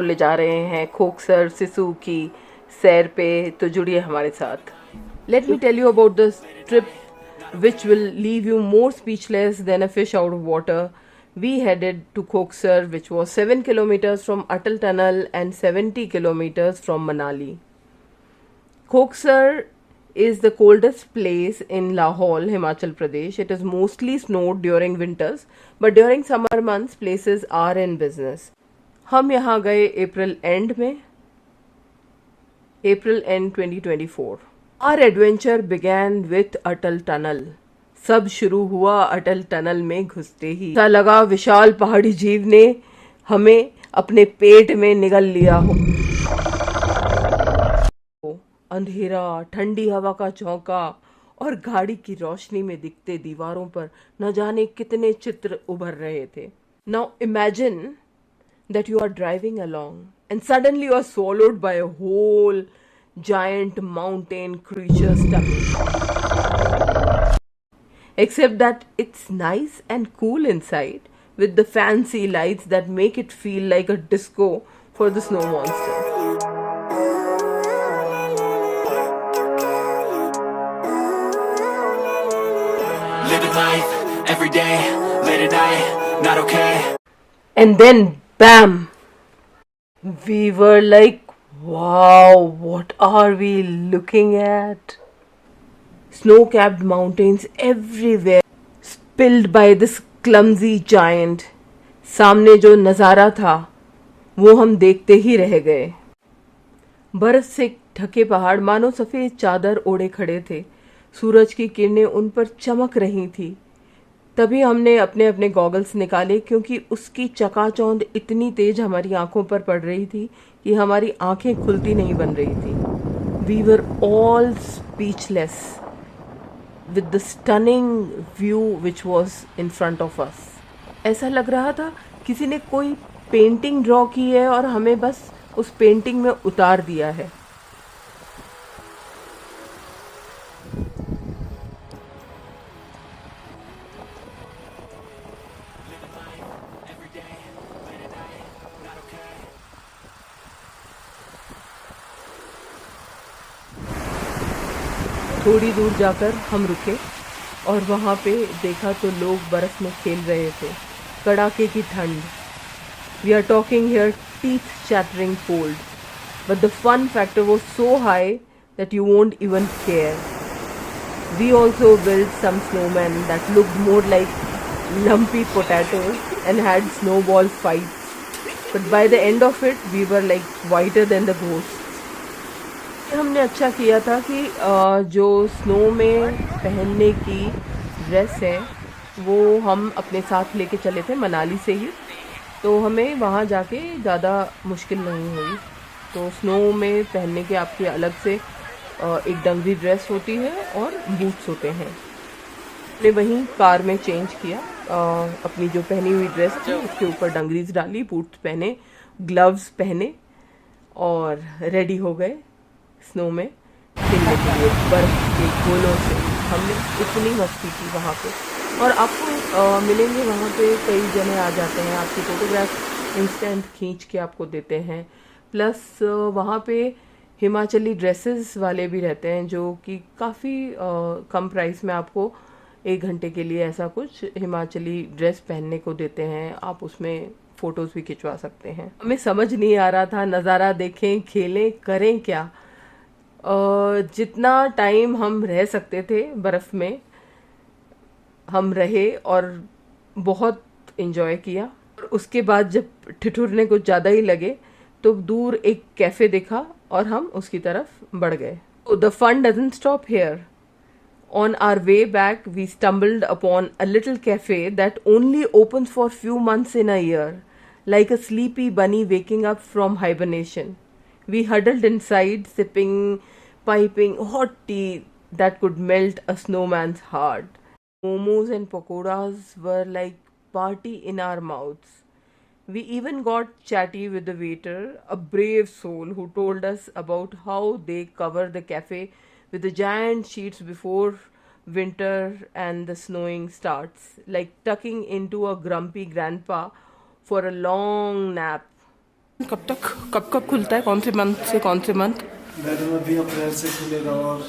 ले जा रहे हैं खोकसर सिसु की सैर पे, तो जुड़िए हमारे साथ। Let me tell you about the trip which will leave you more speechless than a fish out of water. We headed to Koksar, which was 7 kilometers from Atal Tunnel and 70 kilometers from Manali. Koksar is the coldest place in Lahore, Himachal Pradesh. It is mostly snowed during winters, but during summer months, places are in business. हम यहाँ गए April end में, April end 2024. Our adventure began with Atal tunnel. सब शुरू हुआ अटल tunnel में घुसते ही। ऐसा लगा विशाल पहाड़ी जीव ने हमें अपने पेट में निगल लिया हो। अंधेरा, ठंडी हवा का झोंका और गाड़ी की रोशनी में दिखते दीवारों पर न जाने कितने चित्र उभर रहे थे। Now imagine that you are driving along and suddenly you are swallowed by a whole giant mountain creature's tummy. Except that it's nice and cool inside with the fancy lights that make it feel like a disco for the snow monster. Living life every day, late at night, not okay. And then bam! We were like, wow, what are we looking at? Snow-capped mountains everywhere, spilled by this clumsy giant. सामने जो नज़ारा था वो हम देखते ही रह गए। बर्फ से ढके पहाड़ मानो सफ़ेद चादर ओढ़े खड़े थे। सूरज की किरणें उन पर चमक रही थी। तभी हमने अपने अपने गॉगल्स निकाले, क्योंकि उसकी चकाचौंध इतनी तेज हमारी आंखों पर पड़ रही थी कि हमारी आंखें खुलती नहीं बन रही थी। We were all speechless with the stunning view which was in front of us. ऐसा लग रहा था किसी ने कोई पेंटिंग ड्रॉ की है और हमें बस उस पेंटिंग में उतार दिया है। थोड़ी दूर जाकर हम रुके और वहाँ पे देखा तो लोग बर्फ़ में खेल रहे थे। कड़ाके की ठंड। We are talking here teeth chattering cold, but the fun factor was so high that you won't even care. We also built some snowmen that looked more like lumpy potatoes and had snowball fights. But by the end of it, we were like whiter than the ghosts. हमने अच्छा किया था कि जो snow में पहनने की dress है वो हम अपने साथ लेके चले थे मनाली से ही, तो हमें वहाँ जाके ज़्यादा मुश्किल नहीं हुई। तो स्नो में पहनने के आपके अलग से एक डंगरी ड्रेस होती है और बूट्स होते हैं। हमने वहीं कार में चेंज किया, अपनी जो पहनी हुई ड्रेस थी उसके ऊपर डंगरीज डाली, बूट्स पहने, ग्लव्स पहने और रेडी हो गए स्नो में खेलने के लिए बर्फ के गोलों से। हमने इतनी मस्ती की वहाँ पे। और आपको मिलेंगे वहाँ पे कई जने आ जाते हैं, आपकी फ़ोटोग्राफ इंस्टेंट खींच के आपको देते हैं। प्लस वहाँ पे हिमाचली ड्रेसेस वाले भी रहते हैं जो कि काफ़ी कम प्राइस में आपको 1 घंटे के लिए ऐसा कुछ हिमाचली ड्रेस पहनने को देते हैं। आप उसमें फ़ोटोज़ भी खिंचवा सकते हैं। हमें समझ नहीं आ रहा था नज़ारा देखें, खेलें, करें क्या। जितना टाइम हम रह सकते थे बर्फ़ में हम रहे और बहुत इन्जॉय किया। और उसके बाद जब ठिठुरने कुछ ज़्यादा ही लगे तो दूर एक कैफ़े दिखा और हम उसकी तरफ बढ़ गए। The fun doesn't stop here. On our way back, we stumbled upon a little cafe that only opens for few months in a year, like a sleepy bunny waking up from hibernation. We huddled inside, sipping piping hot tea that could melt a snowman's heart. Momos and pakoras were like party in our mouths. We even got chatty with the waiter, a brave soul who told us about how they cover the cafe with the giant sheets before winter and the snowing starts, like tucking into a grumpy grandpa for a long nap. कब खुलता है, कौन से month से कौन से month? Madam अभी अप्रैल से खुलेगा और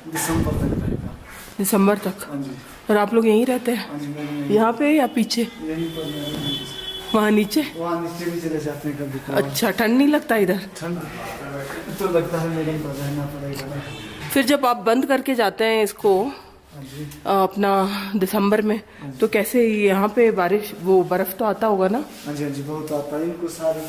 दिसंबर तक रहेगा। दिसंबर तक? हाँ जी। और आप लोग यहीं रहते हैं? हाँ जी, मैं यहाँ पे या पीछे? यहीं पर मैडम। वहाँ नीचे? वहाँ नीचे भी चले जाते हैं कभी कभार। अच्छा, ठंड नहीं लगता इधर? ठंड तो लगता है मैडम, पर रहना पड़ेगा ना। फिर जब आप बंद करके जाते हैं इसको हाँ जी। अपना दिसंबर में, तो कैसे यहाँ पे बारिश, वो बर्फ तो आता होगा ना? हाँ जी, हाँ जी, बहुत आता है। इनको सारे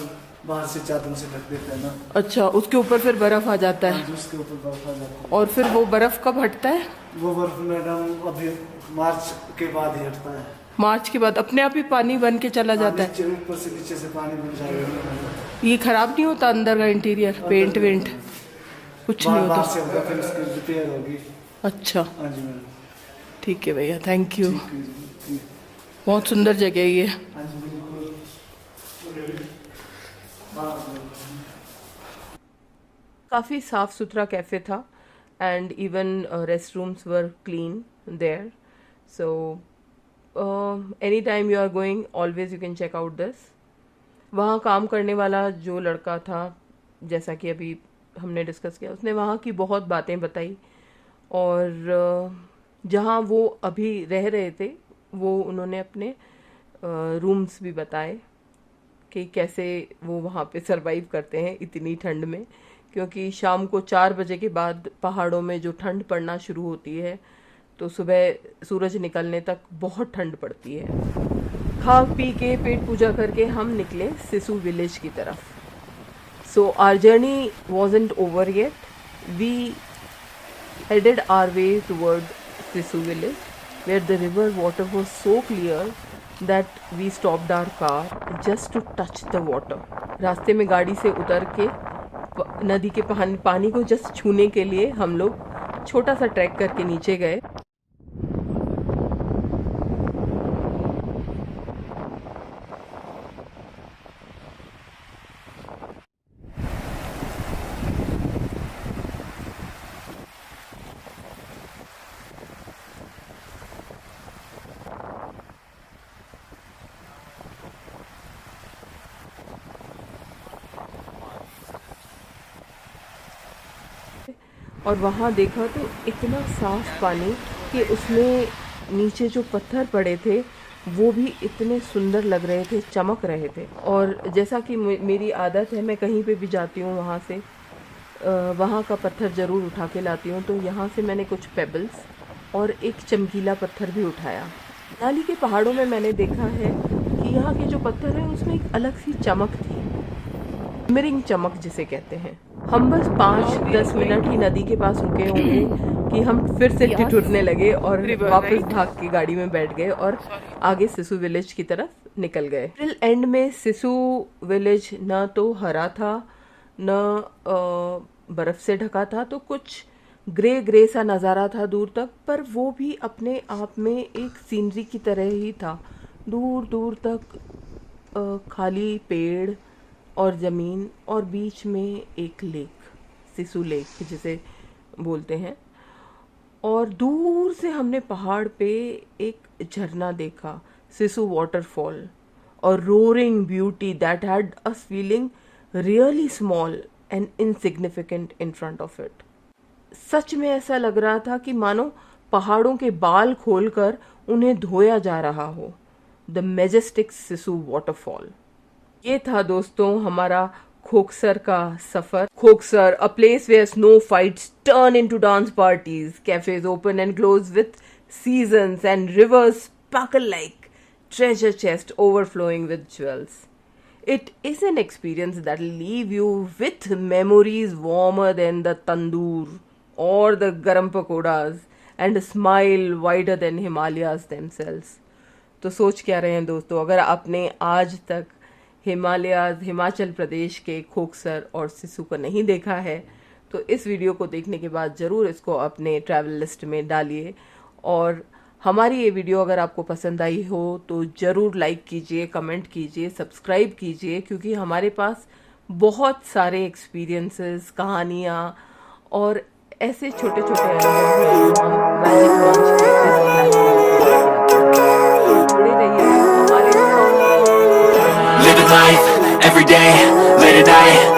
बाहर से चादर से ढक देते हैं ना। अच्छा, उसके ऊपर फिर बर्फ आ जाता हाँ है? जी, उसके ऊपर बर्फ आ जाता है। और फिर वो बर्फ कब हटता है? वो बर्फ मैडम अभी मार्च के बाद ही हटता है। मार्च के बाद अपने आप ही पानी बन के चला जाता है? ऊपर से नीचे से पानी बन जाएगा। ये खराब नहीं होता अंदर का इंटीरियर, पेंट वेंट कुछ नहीं होता? बाहर से होगा, फिर उसकी रिपेयर होगी। अच्छा, हाँ जी मैडम। ठीक है भैया, थैंक यू। ठीक है जी। बहुत सुंदर जगह है ये। हाँ जी, बिल्कुल। काफ़ी साफ सुथरा कैफ़े था and even rest rooms were clean there, so any time you are going always you can check out this. वहाँ काम करने वाला जो लड़का था, जैसा कि अभी हमने डिस्कस किया, उसने वहाँ की बहुत बातें बताई और जहाँ वो अभी रह रहे थे वो उन्होंने अपने रूम्स भी बताए कि कैसे वो वहाँ पे सरवाइव करते हैं इतनी ठंड में, क्योंकि शाम को 4 बजे के बाद पहाड़ों में जो ठंड पड़ना शुरू होती है तो सुबह सूरज निकलने तक बहुत ठंड पड़ती है। खा पी के पेट पूजा करके हम निकले सिसु विलेज की तरफ। So our journey wasn't over yet. We headed our way toward Sisu village, where the river water was so clear that we stopped our car just to touch the water. रास्ते में गाड़ी से उतर के नदी के पानी को जस्ट छूने के लिए हम लोग छोटा सा ट्रैक करके नीचे गए। और वहाँ देखा तो इतना साफ पानी कि उसमें नीचे जो पत्थर पड़े थे वो भी इतने सुंदर लग रहे थे, चमक रहे थे। और जैसा कि मेरी आदत है, मैं कहीं पे भी जाती हूँ वहाँ से वहाँ का पत्थर ज़रूर उठा के लाती हूँ। तो यहाँ से मैंने कुछ पेबल्स और एक चमकीला पत्थर भी उठाया। मनाली के पहाड़ों में मैंने देखा है कि यहाँ के जो पत्थर हैं उसमें एक अलग सी चमक थी, मिरिंग चमक जिसे कहते हैं। हम बस 5-10 मिनट ही नदी के पास रुके होंगे कि हम फिर से ठिठुरने लगे और वापस भाग के गाड़ी में बैठ गए और आगे सिसु विलेज की तरफ निकल गए। टिल एंड में सिसु विलेज न तो हरा था न बर्फ से ढका था, तो कुछ ग्रे ग्रे सा नज़ारा था दूर तक, पर वो भी अपने आप में एक सीनरी की तरह ही था। दूर दूर तक खाली पेड़ और ज़मीन और बीच में एक लेक, सिसु लेक जिसे बोलते हैं। और दूर से हमने पहाड़ पे एक झरना देखा, सिसु वाटरफॉल, और roaring beauty that had us feeling really small and insignificant in front of it. सच में ऐसा लग रहा था कि मानो पहाड़ों के बाल खोलकर उन्हें धोया जा रहा हो। The majestic Sissu waterfall. ये था दोस्तों हमारा खोकसर का सफर। Khoksar, a place where snow fights turn into dance parties, cafes open and close with seasons and rivers sparkle like treasure chest overflowing with jewels. It is an experience that will leave you with memories warmer than the tandoor or the garam pakoras and a smile wider than Himalayas themselves. तो सोच क्या रहे हैं दोस्तों, अगर आपने आज तक हिमाचल प्रदेश के खोकसर और सिसु को नहीं देखा है तो इस वीडियो को देखने के बाद ज़रूर इसको अपने ट्रैवल लिस्ट में डालिए। और हमारी ये वीडियो अगर आपको पसंद आई हो तो ज़रूर लाइक कीजिए, कमेंट कीजिए, सब्सक्राइब कीजिए, क्योंकि हमारे पास बहुत सारे एक्सपीरियंसेस, कहानियाँ और ऐसे छोटे छोटे अनुभव हैं जो हम राजस्थान के इस प्लेटफॉर्म पे जुड़े रहिए हमारे। every day, late at night